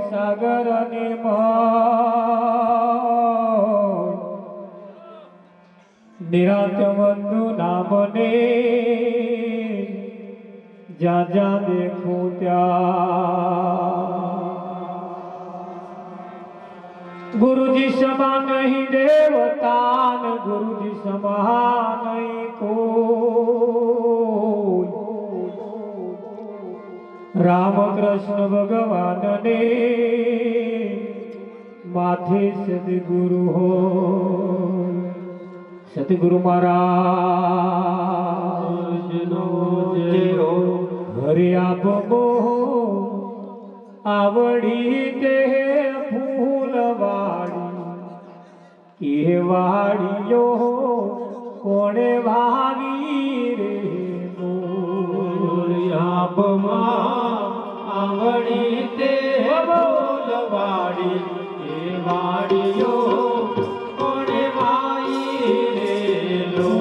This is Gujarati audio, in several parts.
સાગર ને નિરાંત બંધુ નામને જ્યાં જ્યાં દેખું ત્યાં ગુરુજી સમા નહીં દેવતાન ગુરુજી સમા નહીં કોઈ રામ કૃષ્ણ ભગવાન ને માથે સદગુરુ હો સદગુરુ મહારાજ હરિ આપો આવડી તે ફૂલવાડી કે વાડીયો કોણે ભાવી રે આવડી તે ફૂલવાડી કે વાડીયો કોણે ભાઈ રે લો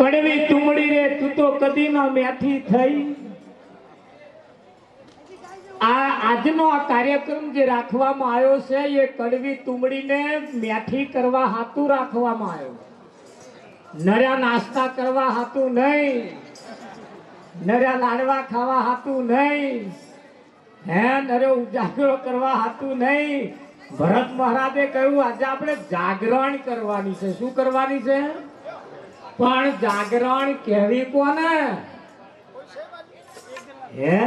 કડવી તુમડી રે તું તો કદી ના મેઠી થઈ. આજનો આ કાર્યક્રમ જે રાખવામાં આવ્યો છે એ કડવી તુમડીને મેઠી કરવા હાતું રાખવામાં આવ્યો. નર્યા નાસ્તા કરવા હાતું નહીં, નર્યા લાડવા ખાવા હાતું નહીં, હે નર્યો ઉજાગરો કરવા હાતું નહીં. ભરત મહારાજે કહ્યું આજે આપણે જાગરણ કરવાની છે. શું કરવાની છે? પણ જાગરણ કહેવી કોને? હે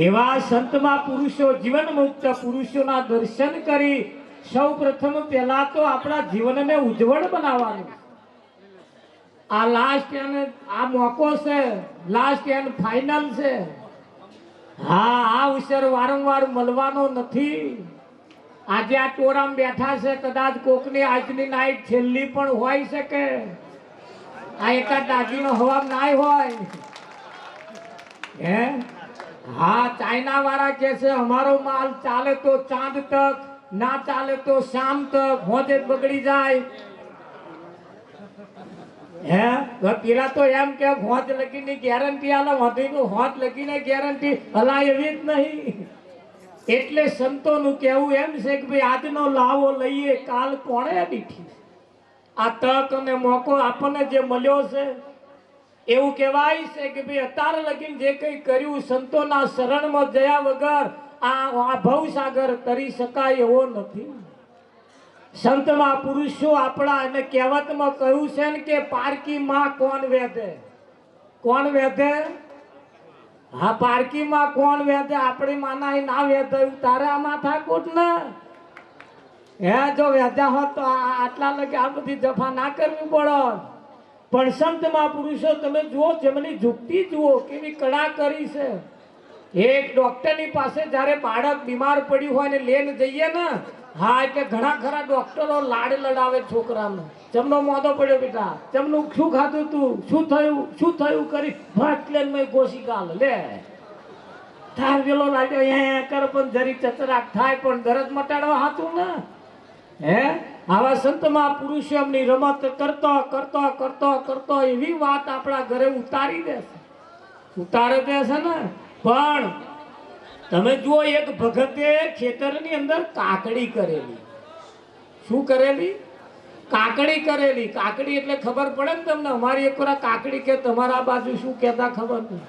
એવા સંતમાં પુરુષો, જીવન મુક્ત પુરુષોના દર્શન કરી સૌ પ્રથમ પહેલા તો આપણા જીવનને ઉજ્જવળ બનાવવાનું. આ લાસ્ટ એન્ડ આ મોકો છે, લાસ્ટ એન્ડ ફાઇનલ છે. હા, આ અવસર વારંવાર મળવાનો નથી. આજે આ ટોરામ બેઠા છે, કદાચ કોકની આજની નાઈટ છેલ્લી પણ હોઈ શકે. આ એકાદ દાગીનો હવા ના હોય. હે હા, ચાઇના વાળા કે છે અમારો માલ ચાલે તો ચાંદ તક, ના ચાલે તો શામ તક, હોજે બગડી જાય. હે પેલા તો એમ કે હોજ લગીની ગેરંટી આલે, હોજ લગીને ગેરંટી હલાય એવી જ નહીં. એટલે સંતોનું કહેવું એમ છે કે ભાઈ આજનો લાવો લઈએ, કાલ કોણે દીઠી. આ તક અને મોકો આપણને જે મળ્યો છે એવું કહેવાય છે કે ભાઈ અત્યારે લગીને જે કંઈ કર્યું સંતોના શરણમાં જયા વગર આ ભવસાગર તરી શકાય એવો નથી. સંતમાં પુરુષો આપણા અને કહેવતમાં કહ્યું છે ને કે પારકી માં કોણ વેધે? કોણ વેધે? હા, પારકી માં કોણ વેધે? આપણી માના ના વેધાયું તારે આ માથા કોટ ને. હે જો વેધ્યા હોત તો આટલા લગે આ બધી જફા ના કરવી પડે. પણ સંતમાં પુરુષો તમે જુઓ, જેમની જુક્તિ જુઓ કેવી કડા કરી છે. એક ડોક્ટરની પાસે જ્યારે બાળક બીમાર પડ્યું હોય ને લઈને જઈએ ને, હા એટલે ઘણા ખરા ડોક્ટરો લાડ લડાવે છોકરાનો. જમનો મોદો પડ્યો બેટા, જમનું શું ખાધું તું, શું થયું, શું થયું કરી ભાત લઈને મેં ગોસી ગાલ લે થાર વેલો લાગ્યો અહીંયા કર પણ જરી ચચરાક થાય પણ દરદ મટાડવા હાતું ને. હે આવા સંતમાં પુરુષો એમની રમત કરતો કરતો કરતો કરતો એવી વાત આપણા ઘરે ઉતારી દેશે, ઉતારે દેશે ને. પણ તમે જુઓ, એક ભગતે ખેતરની અંદર કાકડી કરેલી. શું કરેલી? કાકડી કરેલી. કાકડી એટલે ખબર પડે ને તમને. અમારી એક વાર કાકડી કે તમારા બાજુ શું કહેતા ખબર નહીં.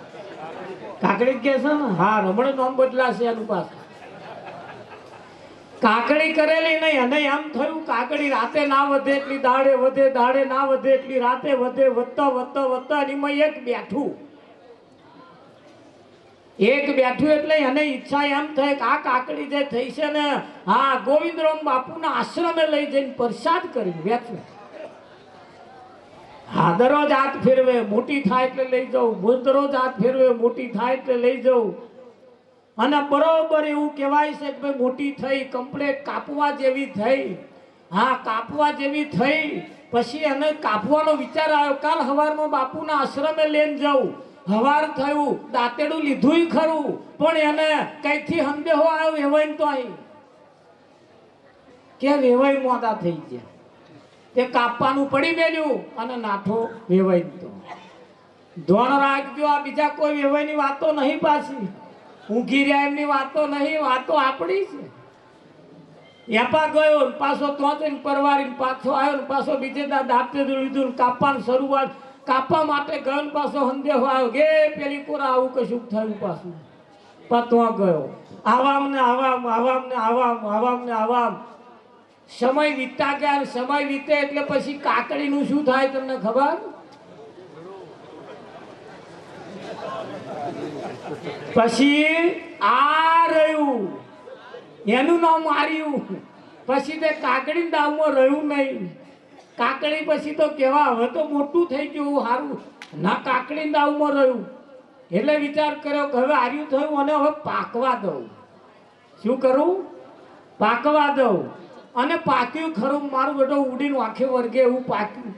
કાકડી કે છે ને? હા, રમણ નામ બદલાશે એનું પાછું. કાકડી કરેલી નહીં અને એમ થયું કાકડી રાતે ના વધે એટલી દાડે વધે, દાડે ના વધે એટલી રાતે વધે, વધતા વધતા વધતા એમાં એક બેઠું. એક બેઠું એટલે એને ઈચ્છા એમ થઈ કે આ કાકડી જે થઈ છે ને, હા ગોવિંદરામ બાપુના આશ્રમે લઈ જઈને પ્રસાદ કરી વેચવું. હા, દરરોજ હાથ ફેરવે, મોટી થાય એટલે લઈ જવું. દરરોજ હાથ ફેરવે, મોટી થાય એટલે લઈ જવું. અને બરોબર એવું કહેવાય છે કે ભાઈ મોટી થઈ, કમ્પ્લેટ કાપવા જેવી થઈ. હા, કાપવા જેવી થઈ પછી એને કાપવાનો વિચાર આવ્યો. કાલ સવારમાં બાપુના આશ્રમે લઈને જવું. હવાર થયું, દાંતેડું લીધું ખરું પણ એને કઈથી સંદેહો આવ્યો વેવાઈ તો અહીં કે વેવાઈ મોડા થઈ ગયા. તે કાપવાનું પડી મેલ્યું અને નાઠો વેવાઈ તો. ધોન રાખજો, આ બીજા કોઈ વેવાઈની વાતો નહીં, પાછી ઊંઘી રહ્યા એમની વાતો નહીં, વાતો આપણી છે. એપા ગયો પાછો તો પરવારીને પાછો આવ્યો ને પાછો બીજે દાંતેડું લીધું, કાપવાની શરૂઆત કાપવા માટે ગયો ને પાછો સંદેહો આવ્યો કે પેલી કોરા આવું કશું થયું. પાછું પતવા ગયો. આવામ ને આવામ, આવામ ને આવામ, આવામ ને આવામ. સમય વીતતા ગયા. સમય વીતે એટલે પછી કાકડીનું શું થાય તમને ખબર? પછી આ રહ્યું એનું નામ માર્યું. પછી તે કાકડી દાવમાં રહ્યું નહીં. કાકડી પછી તો કેવા હવે તો મોટું થઈ ગયું સારું ના, કાકડી દાવમાં રહ્યું. એટલે વિચાર કર્યો કે હવે આર્યું થયું અને હવે પાકવા દઉં. શું કરું? પાકવા દઉં. અને પાક્યું ખરું. મારું બેટો ઉડીને આંખે વર્ગે એવું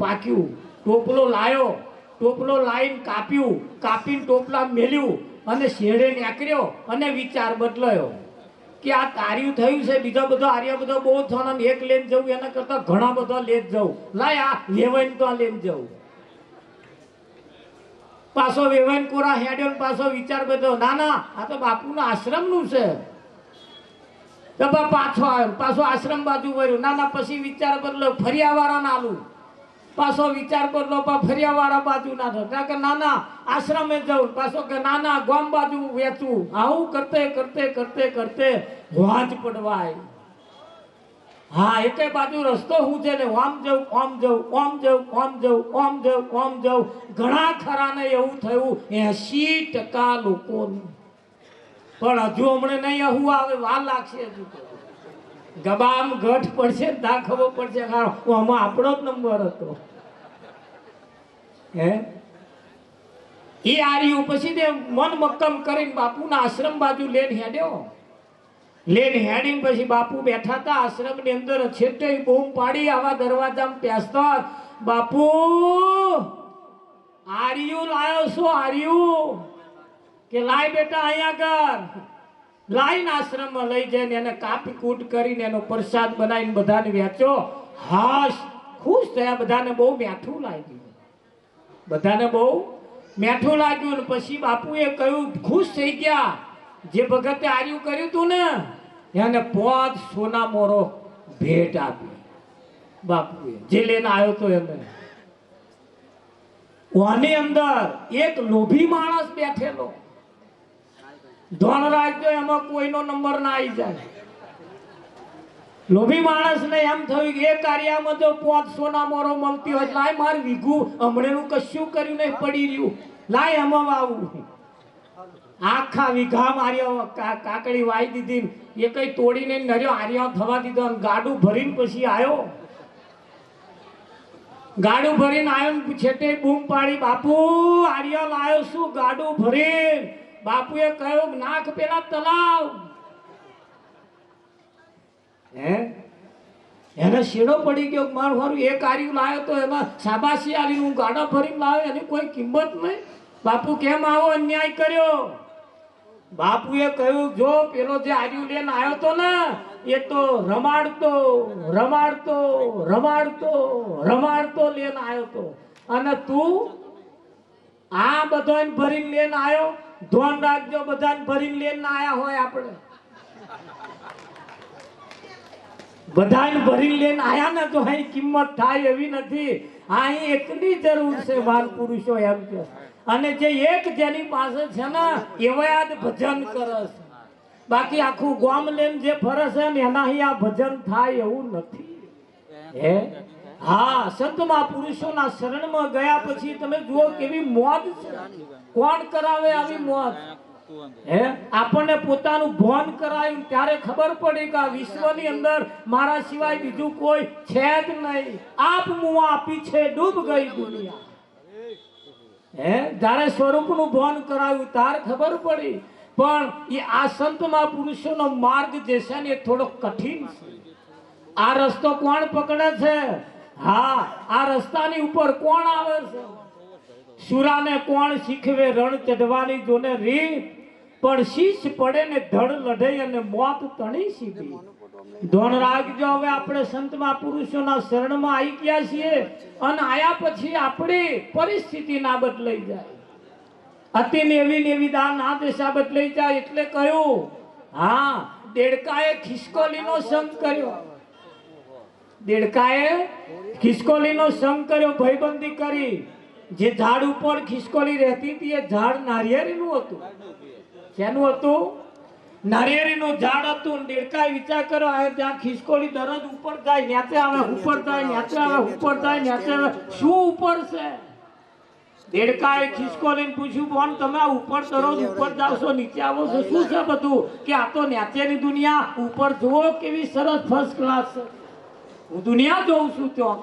પાક્યું. ટોપલો લાયો, ટોપલો લાવીને કાપ્યું, કાપીને ટોપલા મેલ્યું અને શેડે નીકળ્યો અને વિચાર બદલાયો કે આ તાર્યું થયું છે, બીજો બધો આર્ય બધો બહુ થવાનો, એક લઈને જવું એના કરતા ઘણા બધા લઈને જવું. લાય આ લેવાઈને તો આ લઈને જવું. પાછો વેવાઈને કોરા હેડ્યો ને પાછો વિચાર બધો ના ના આ તો બાપુના આશ્રમનું છે. તો પાછો આવ્યો, પાછો આશ્રમ બાજુ વર્યો. ના ના પછી વિચાર બદલો, ફરિયાવાળા ના આલું. પાછો વિચાર બદલો, ફરિયાવાળા બાજુ ના થયો કે ના ના આશ્રમે જવું. પાછો કે ના ના ગામ બાજુ વેચવું. આવું કરતે કરતે કરતે કરતે વાંચ પડવાય. હા એકે બાજુ રસ્તો હું છે ને ઓમ જવું ઓમ જવું ઓમ જવું ઓમ જવું ઓમ જવું ઓમ જવું. ઘણા ખરાને એવું થયું 80% લોકોનું. પણ હજુ હમણે નહીં હું આવે વાર લાગશે. હજુ ગબામ ગઢ પડશે ના ખબર પડશે. આમાં આપણો જ નંબર હતો. હે એ આર્યું પછી તે મન મક્કમ કરીને બાપુના આશ્રમ બાજુ લેન હેડ્યો. લેન હેડીને પછી બાપુ બેઠા હતા આશ્રમની અંદર. છેટે બૂમ પાડી આવા દરવાજામાં પેસતા, બાપુ આર્યું લાયો છો આર્યું? કે લાય બેટા અહીંયા કર. લાઈને આશ્રમમાં લઈ જઈને એને કાપી કૂટ કરીને એનો પ્રસાદ બનાવીને બધાને વેચો. હાશ ખુશ થયા. બધાને બહુ મીઠું લાગ્યું. બધાને બહુ મીઠું લાગ્યું. ને પછી બાપુએ કહ્યું, ખુશ થઈ ગયા. જે ભગતે આર્યું કર્યું તું ને એને 5 સોના મોરો ભેટ આપી બાપુએ. જે લઈને આવ્યો તો એને. આની અંદર એક લોભી માણસ બેઠેલો. ધન રાખજો એમાં કોઈનો નંબર ના આવી જાય. લોભી માણસને એમ થયું કે એ કાર્યમાં જો 5 સોના મોરો મળતી હોય લાય માર વીઘું હમણાંનું કશું કર્યું નહીં પડી રહ્યું, લાય એમાં વાવું. આખા વીઘા માર્યો, કાકડી વાઈ દીધી. એ કઈ તોડીને નર્યો આર્યો થવા દીધો. ગાડું ભરીને પછી આવ્યો. ગાડું ભરીને આવ્યો ને છેટે બૂમ પાડી, બાપુ આર્યો લાયો શું? ગાડું ભરીને. બાપુએ કહ્યું નાખ પેલા તલાવ. હે એને શેડો પડી ગયો. મારું મારું એક આર્યું લાવ્યો તો એમાં શાબાશી આલી. હું ગાડા ભરીને લાવ્યો એની કોઈ કિંમત નહીં. બાપુ કેમ આવો અન્યાય કર્યો? બાપુએ કહ્યું જો પેલો જે આર્યું લઈને આવ્યો તો ને એ તો રમાડતો રમાડતો રમાડતો રમાડતો લઈને આવ્યો તો, અને તું આ બધાને ભરીને લઈને આવ્યો. ધ્યાન રાખજો બધાને ભરીને લઈને આવ્યા હોય આપણે. બધાને ભરીને લઈને આવ્યા ને તો અહીં કિંમત થાય એવી નથી. અહીં એકની જરૂર છે બાર પુરુષો એમ કે. અને જે એક જેની પાસે છે ને એવા જ ભજન કરે છે. બાકી આખું ગામ લઈને જે ફરે છે ને એના અહીં આ ભજન થાય એવું નથી. હે હા સંતમાં પુરુષોના શરણમાં ગયા પછી તમે જુઓ કેવી મોજ છે. કોણ કરાવે આવી મોજ? હે આપણને પોતાનું ભાન કરાયું ત્યારે ખબર પડી કે આ વિશ્વની અંદર મારા સિવાય બીજું કોઈ છે જ નહીં. આપ મુઆ પીછે ડૂબ ગઈ દુનિયા. હે જ્યારે સ્વરૂપનું ભાન કરાયું ત્યારે ખબર પડી. પણ એ આ સંતમાં પુરુષોનો માર્ગ જે છે ને એ થોડો કઠિન છે. આ રસ્તો કોણ પકડે છે? હા આ રસ્તાની ઉપર કોણ આવે છે? સુરાને કોણ શીખવે રણ ચઢવાની જોને રીત, પણ શીશ પડે ને ધડ લઢે અને મોત તણી સીધી. ધોન રાખજો. હવે આપણે સંતમાં પુરુષોના શરણમાં આવી ગયા છીએ અને આયા પછી આપણી પરિસ્થિતિ ના બદલાઈ જાય. અતિ નેવી નેવી દાન ના દિશા બદલાઈ જાય. એટલે કહ્યું હા દેડકાએ ખિસકોલીનો સંગ કર્યો. દેડકાએ ખિસકોલીનો સંગ કર્યો, ભયબંધી કરી. જે ઝાડ ઉપર ખિસકોલી રહેતી હતી એ ઝાડ નારિયેળીનું હતું. શેનું હતું? નારિયેળીનું ઝાડ હતું. દેડકાએ વિચાર કર્યો આ જ્યાં ખિસકોલી દરરોજ ઉપર જાય ન્યાતે આવે, ઉપર જાય ન્યાતે આવે, ઉપર જાય ન્યાતે આવે, શું ઉપર છે? દેડકાએ ખિસકોલીને પૂછ્યું બોન તમે આ ઉપર દરરોજ ઉપર જાવ છો નીચે આવો છો શું છે બધું? કે આ તો ન્યાચેની દુનિયા, ઉપર જુઓ કેવી સરસ ફર્સ્ટ ક્લાસ છે. હું દુનિયા જોઉં છું ત્યાં.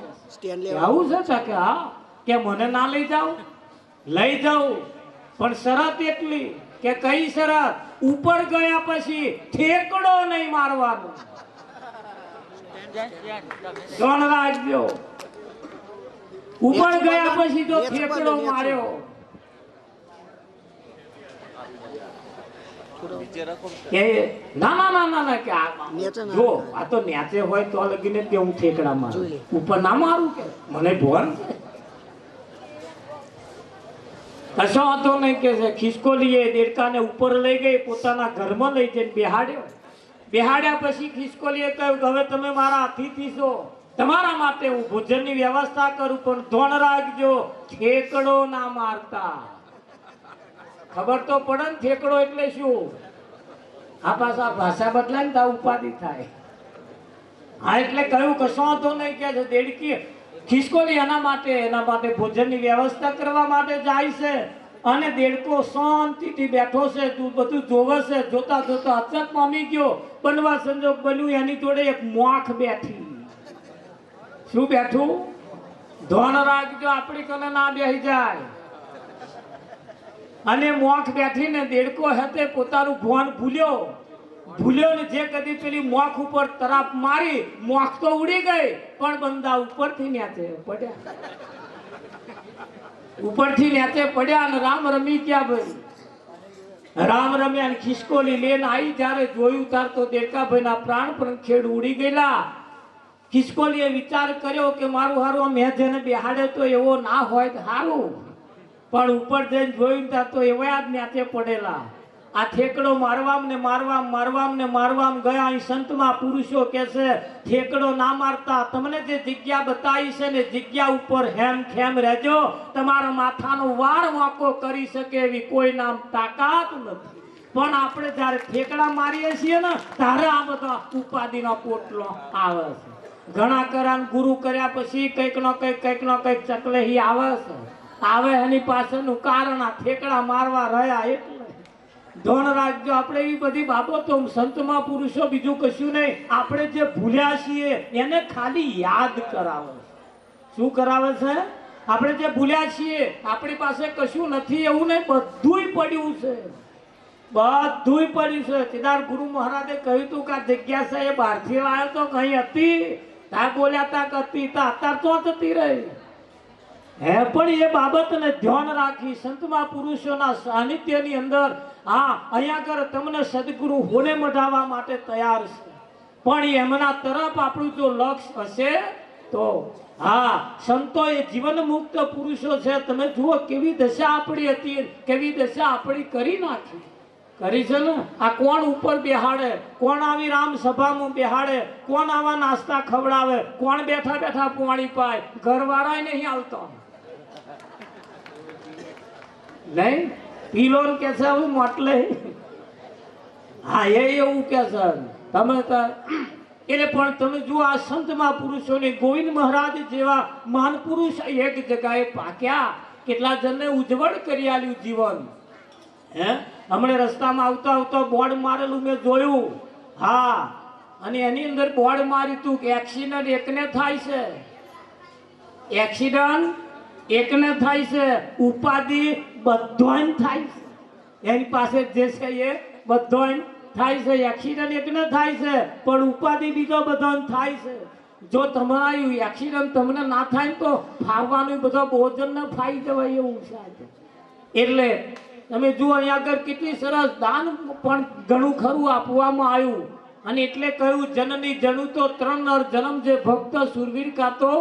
આવું છે કે હા કે મને ના લઈ જાઓ? લઈ જાઉં પણ શરત એટલી કે કઈ શરત? ઉપર ગયા પછી ઠેકડો નહીં મારવાનો. ધ્યાન રાખજો. ઉપર ગયા પછી જો ઠેકડો માર્યો કે ના ના ના ના ના કે જો આ તો ન્યાચે હોય તો લગીને તે હું ઠેકડા મારું, ઉપર ના મારું કે મને ભોન. કશો હતો નહીં કે છે ખિસકોલીએ દેડકાને ઉપર લઈ ગઈ, પોતાના ઘરમાં લઈ જઈને બેહાડ્યો. બેહાડ્યા પછી ખિસકોલીએ કહ્યું કે હવે તમે મારા અતિથિ છો, તમારા માટે હું ભોજનની વ્યવસ્થા કરું, પણ ધોન રાખજો ઠેકડો ના મારતા. ખબર તો પડે ને ઠેકડો એટલે શું? આ પાછા ભાષા બદલાય ને તો ઉપાધિ થાય. હા એટલે કહ્યું કશો હતો નહીં કે છે દેડકી ખિસકોલી એના માટે ભોજનની વ્યવસ્થા કરવા માટે જાય છે, અને દેડકો શાંતિથી બેઠો છે, તું બધું જોવે છે. જોતા જોતા અચક પામી ગયો. બનવા સંજોગ બન્યું એની જોડે એક મોખ બેઠી. શું બેઠું? ધોન રાખજો આપણી કને ના બેસી જાય. અને મોખ બેઠીને દેડકો હતે પોતાનું ભોન ભૂલ્યો ને જે કદી પેલી મોખ ઉપર તરાપ મારી, મોખ તો ઉડી ગઈ પણ બંદા ઉપરથી નેચે પડ્યા. ઉપરથી નેચે પડ્યા અને રામ રમી ગયા ભાઈ. રામ રમ્યા ને ખિસકોલી લઈને આવી. જ્યારે જોયું તાર તો દેડકાભાઈના પ્રાણ પણ ખેડ ઉડી ગયેલા. ખિસકોલીએ વિચાર કર્યો કે મારું હારું મેં જેને બેહાડે તો એવો ના હોય તો હારું, પણ ઉપર જઈને જોયું ત્યાં તો એવા જ નેચે પડેલા. આ ઠેકડો મારવામ ને મારવામ ગયા. અહીં સંતમાં પુરુષો કે છે ઠેકડો ના મારતા, તમને જે જગ્યા બતાવી છે ને જગ્યા ઉપર હેમ ખેમ રહેજો. તમારા માથાનો વાળ વાંકો કરી શકે એવી કોઈ નામ તાકાત નથી. પણ આપણે જ્યારે ઠેકડા મારીએ છીએ ને ત્યારે આ બધા ઉપાધિનો પોટલો આવે છે. ઘણા કરાન ગુરુ કર્યા પછી કંઈક નો કંઈક ચકલેહી આવે છે. આવે એની પાછળનું કારણ આ ઠેકડા મારવા રહ્યા એટલે. ધોન રાખજો. આપણે એવી બધી બાબતો સંતમાં પુરુષો બીજું કશું નહીં, આપણે જે ભૂલ્યા છીએ એને ખાલી યાદ કરાવે છે. શું કરાવે છે? આપણે જે ભૂલ્યા છીએ, આપણી પાસે કશું નથી એવું નહીં, બધુંય પડ્યું છે. બધુંય પડ્યું છે. કેદાર ગુરુ મહારાજે કહ્યું હતું કે આ જગ્યા છે એ બહારથી લાવ્યો તો કઈ હતી, તા બોલ્યા તા કરતી તા અત્યારે તો જતી રહી. હે પણ એ બાબતને ધ્યાન રાખી સંતમાં પુરુષોના સાનિધ્યની અંદર અહીંયા કર તમને સદગુરુ હોને મઢાવવા માટે તૈયાર છે. પણ એમના તરફ આપણું જો લક્ષ્ય હશે તો સંતો એ જીવન મુક્ત પુરુષો છે. તમે જુઓ કેવી દશા આપણી હતી, કેવી દશા આપણી કરી નાખી. કરી છે ને. આ કોણ ઉપર બેહાડે, કોણ આવી રામ સભામાં બેહાડે, કોણ આવા નાસ્તા ખવડાવે, કોણ બેઠા બેઠા પાણી પાય, ઘરવાળા નહીં આવતો નહીં. પીલો કે છે હું મોટલે. હા એવું કે છે તમે એટલે. પણ તમે જુઓ આ સંતમાં પુરુષોને ગોવિંદ મહારાજ જેવા મહાન પુરુષ એક જગ્યાએ પાક્યા, કેટલા જણને ઉજ્જવળ કરી આલ્યું જીવન. હમણાં રસ્તામાં આવતા બોર્ડ મારેલું મેં જોયું. અને એની અંદર બોર્ડ માર્યું હતું કે એક્સિડન્ટ એકને થાય છે, એક્સિડન્ટ એકને થાય છે, ઉપાધિ બધોને થાય છે. એની પાસે જે છે એ બધોને થાય છે. એક્સિડન્ટ એકને થાય છે પણ ઉપાધિ બીજો બધાને થાય છે. જો તમારું એક્સિડન્ટ તમને ના થાય તો ફાવવાનું બધો ભોજનને ફાઈ જવાય એવું છે. એટલે તમે જુઓ અહીંયા આગળ કેટલી સરસ દાન પણ ઘણું ખરું આપવામાં આવ્યું. અને એટલે કહ્યું જનની જણું તો 3 નર જન્મ જે ભક્ત સુરવીર કાતો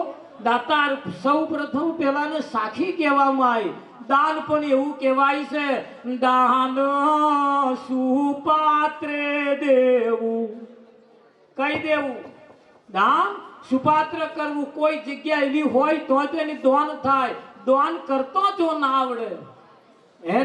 દાતાર. સૌ પ્રથમ પેલાને સાખી કહેવામાં આવી. દાન પણ એવું કહેવાય છે, દાન સુપાત્રે દેવું. કઈ દેવું? દાન સુપાત્ર કરવું. કોઈ જગ્યા એવી હોય તો એની દાન થાય. દાન કરતો જો ના આવડે,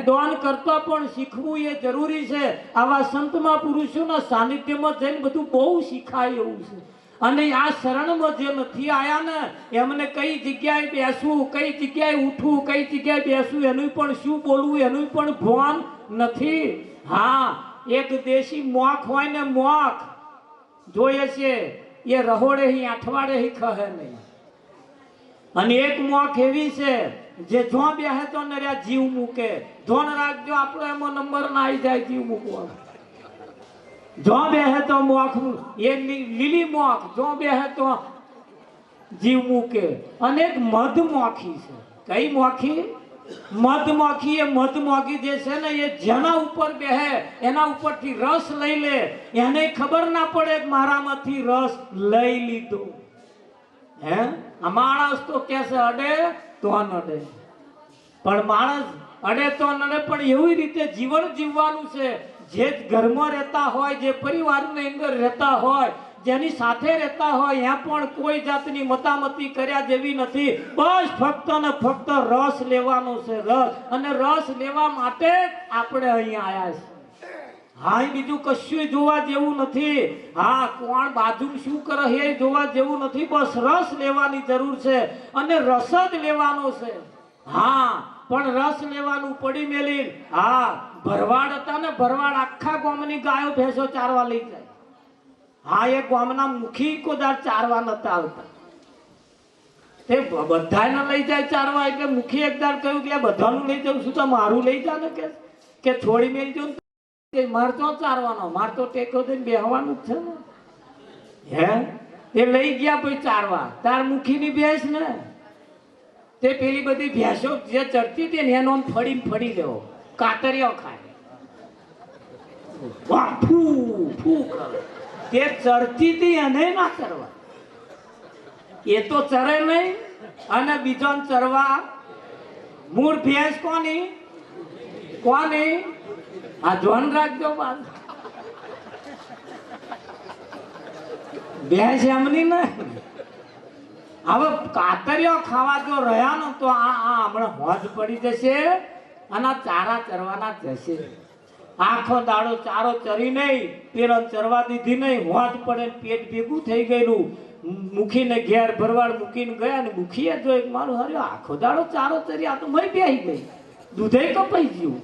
દાન કરતા પણ શીખવું એ જરૂરી છે. આવા સંતમાં પુરુષોના સાનિધ્યમાં જઈને બધું બહુ શીખાય એવું છે. અને આ શરણમાં જે નથી આયા ને એમને કઈ જગ્યાએ બેસવું, કઈ જગ્યાએ ઉઠવું, કઈ જગ્યાએ બેસવું, એનું પણ શું બોલવું એનું પણ ભાન નથી. એક દેશી મોખ હોય ને, મોખ જોઈએ છે એ રહોડે અઠવાડે ખહે નહીં. અને એક મોખ એવી છે જે જો બેહે તો નર્યા જીવ મૂકે. ધોન રાખજો આપણો એમાં નંબર ના આવી જાય જીવ મૂકવા. જો બેહે તો મોખ એ લીલી મોખ, જો બેહે તો જીવ મૂકે. અને એક મધમોખી છે. કઈ મોખી? મધમોખી. એ મધમોખી જે છે ને એ જેના ઉપર બેહે એના ઉપરથી રસ લઈ લે. એને ખબર ના પડે કે મારામાંથી રસ લઈ લીધો. આ માણસ તો કે છે અડે તો અડે, પણ માણસ અડે તો નડે, પણ એવી રીતે જીવન જીવવાનું છે. જે ઘરમાં રહેતા હોય, જે પરિવારની અંદર રહેતા હોય, જેની સાથે રહેતા હોય, ત્યાં પણ કોઈ જાતની મતામતી કર્યા જેવી નથી. બસ ફક્ત ને ફક્ત રસ લેવાનો છે, રસ. અને રસ લેવા માટે જ આપણે અહીંયા આવ્યા છીએ. હા, બીજું કશું જોવા જેવું નથી. હા, કોણ બાજુ શું કરે એ જોવા જેવું નથી. બસ રસ લેવાની જરૂર છે અને રસ જ લેવાનો છે. હા, પણ રસ લેવાનું પડી મેલી. હા, ભરવાડ હતા ને, ભરવાડ આખા ગામની ગાયો ભેંસો ચારવા લઈ જાય. હા, એ ગામના મુખી કોદાર ચારવા નતા આવતા. તે બધાને લઈ જાય ચારવા. એટલે મુખી એકદાર કહ્યું કે બધાનું લઈ જાઉં છું તો મારું લઈ જા ને, કે છોડી મેલી જાઉં. માર તો ચારવાનો, માર તો ટેકો દઈને બેહવાનું જ છે ને. હે, એ લઈ ગયા પછી ચારવા. તાર મુખીની ભેંસ ને તે પેલી બધી ભેંસો જે ચડતી હતી ને એનો ફડી લેવો, કાતરીઓ ખાય. ફૂ ફૂ કરે. તે ચરતી હતી એને ના ચરવા. એ તો ચરે નહીં અને બીજો ચરવા. મૂળ ભેંસ કોની કોની? આ ધ્યાન રાખજો બાદ. ભેંસ એમની ને. હવે કાતરીઓ ખાવા જો રહ્યા ને તો આ હમણાં હોજ પડી જશે અને ચારા ચરવાના જશે. આખો દાડો ચારો ચરી નહીં, પેલો ચરવા દીધી નહીં, હોજ પડે પેટ ભેગું થઈ ગયેલું. મુખીને ઘેર ભરવાડ મૂકીને ગયા ને મુખીએ જોઈ મારું હર્યો આખો દાડો ચારો ચરી, આ તો મય બેહી ગઈ, દૂધે કપાઈ ગયું.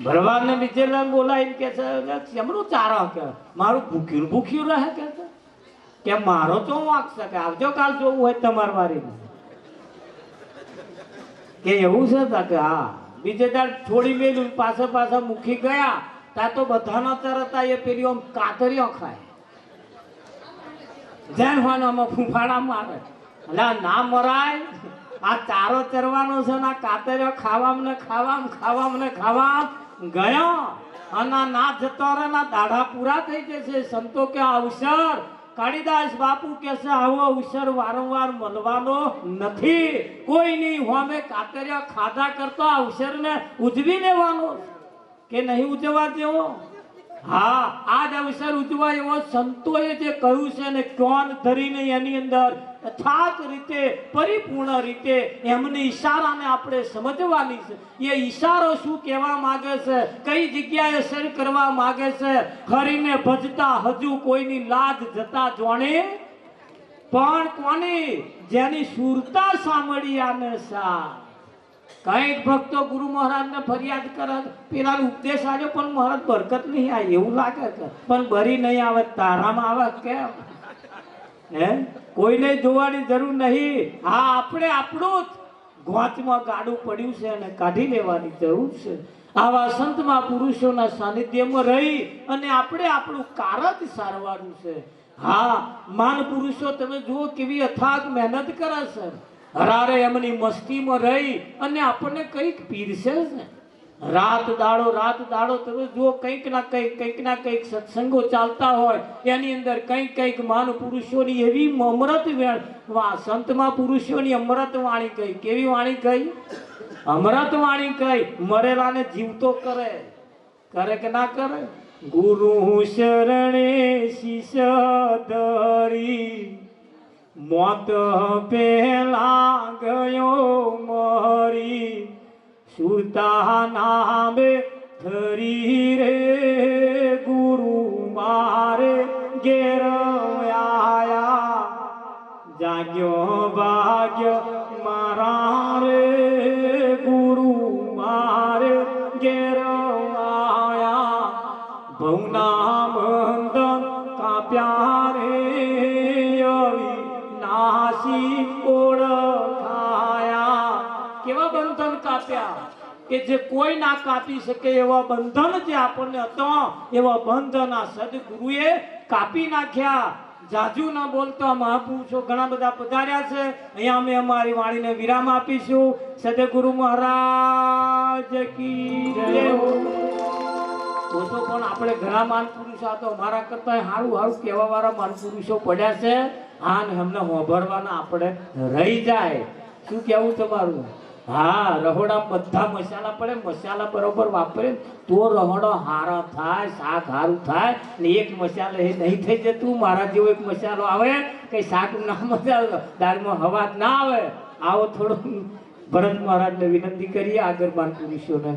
ભરવાડને નીચે બોલાવીને કે છે કેમનું ચારો કે મારું ભૂખ્યું ભૂખ્યું રહે કે મારો તો વાંક શકે, આવજો કાલ જોવું હોય તમારી વારી કે એવું છે. કે હા, બીજે દાડ છોડી મેલું પાછા મૂકી ગયા. ત્યાં તો બધાના તરતા એ પેલી આમ કાતરીઓ ખાય. જેન હોય આમાં ફૂફાડા મારે. એટલે ના મરાય. આ ચારો ચરવાનો છે ને કાતરીઓ ખાવામાં ગયો અને ના જતો રહે. ના દાઢા પૂરા થઈ જશે. સંતો કે અવસર, કાળીદાસ બાપુ કે છે આવો અવસર વારંવાર મળવાનો નથી. કોઈની હોમે કાતરીઓ ખાધા કરતો અવસરને ઉજવી લેવાનો કે નહીં ઉજવવા દેવો. હા, આ જ અવસર ઉજવા એવો સંતોએ જે કહ્યું છે ને, કોણ ધરીને એની અંદર અથાગ રીતે પરિપૂર્ણ રીતે એમની ઈશારાને આપણે સમજવાની છે. એ ઈશારો શું કહેવા માંગે છે, કઈ જગ્યાએ સર કરવા માંગે છે. હરીને ભજતા હજુ કોઈની લાજ જતા જોણે, પણ કોની જેની સુરતા સાંભળી આને સા. કઈક ભક્તો ગુરુ મહારાજને ફરિયાદ કરે, પેલા ઉપદેશ આવ્યો પણ મહારાજ બરકત નહીં આવે એવું લાગે છે, પણ બરી નહીં આવે. તારામાં આવે કેમ? હે, કોઈને જોવાની જરૂર નહીં. હા, આપણે આપણું જ ગોચમાં ગાડું પડ્યું છે અને કાઢી લેવાની જરૂર છે. આવા સંતમાં પુરુષોના સાનિધ્યમાં રહી અને આપણે આપણું કારજ સારવાનું છે. હા, માન પુરુષો તમે જુઓ કેવી અથાગ મહેનત કરે છે. હરારે એમની મસ્તીમાં રહી અને આપણને કંઈક પીરસે છે. રાત દાડો તમે જુઓ કંઈક ના કંઈક સત્સંગો ચાલતા હોય, એની અંદર કંઈક માન પુરુષોની એવી અમૃત સંતમાં પુરુષોની અમૃત વાણી કહી. કેવી વાણી કહી? અમૃત વાણી કહી. મરેલાને જીવતો કરે કે ના કરે? ગુરુ શરણે શીશ ધરી, મોત પેલા ગયો મરી. સુરતા નામે ધરી રે ગુરુ મારે ઘેર આયા. જાગ્યો ભાગ્ય મારા રે ગુરુ મારે ઘેર આયા. ભવના બંધન કાપ્યા રે નાસી ઓળખાયા. કેવા બંધન કાપ્યા કે જે કોઈ ના કાપી શકે એવા બંધન જે આપણને હતા, એવા બંધન આ સદગુરુએ કાપી નાખ્યા. જાજુ ના બોલતા મહાપુરુષો ઘણા બધા પધાર્યા છે. અહીંયા અમે અમારી વાણીને વિરામ આપીશું. સદગુરુ મહારાજ કી જય. તો પણ આપણે ઘણા માન પુરુષો તો અમારા કરતા સારું કહેવા વાળા માન પુરુષો પડ્યા છે. હા, ને એમને હોભરવાના આપણે રહી જાય. શું કેવું તમારું? હા રહોડા બધા મસાલા પડે, મસાલા બરોબર વાપરે તો રહોડો હારો થાય, શાક હારું થાય. ને એક મસાલો એ નહીં થઈ જતું. મારા જેવો એક મસાલો આવે કઈ શાક ના મસાલો દાળમાં હવા ના આવે. આવો થોડો ભરત મહારાજને વિનંતી કરીએ આગળ બાર પુરુષોને.